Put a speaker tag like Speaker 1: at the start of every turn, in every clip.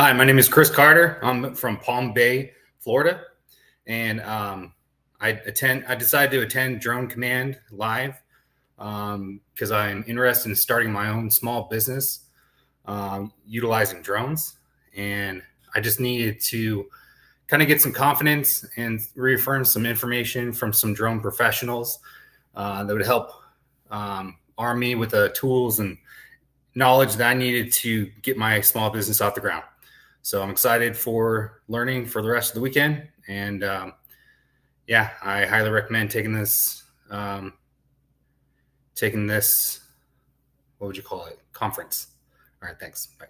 Speaker 1: Hi, my name is Chris Carter. I'm from Palm Bay, Florida, and I decided to attend Drone Command live because I'm interested in starting my own small business utilizing drones, and I just needed to kind of get some confidence and reaffirm some information from some drone professionals that would help arm me with the tools and knowledge that I needed to get my small business off the ground. So I'm excited for learning for the rest of the weekend. And yeah, I highly recommend taking this, what would you call it? Conference. All right, thanks. Bye.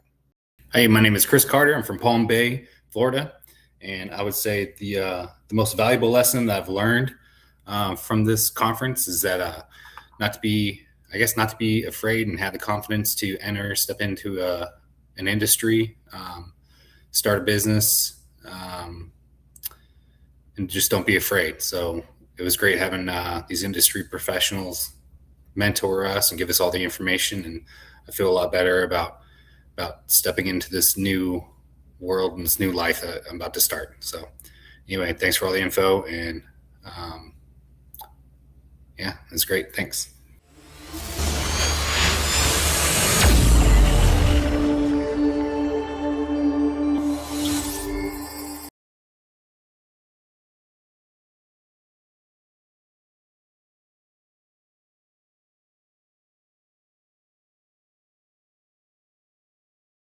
Speaker 1: Hey, my name is Chris Carter. I'm from Palm Bay, Florida. And I would say the most valuable lesson that I've learned from this conference is that not to be afraid and have the confidence to step into an industry, start a business, and just don't be afraid. So it was great having these industry professionals mentor us and give us all the information. And I feel a lot better about stepping into this new world and this new life that I'm about to start. So anyway, thanks for all the info. And yeah, it's great. Thanks.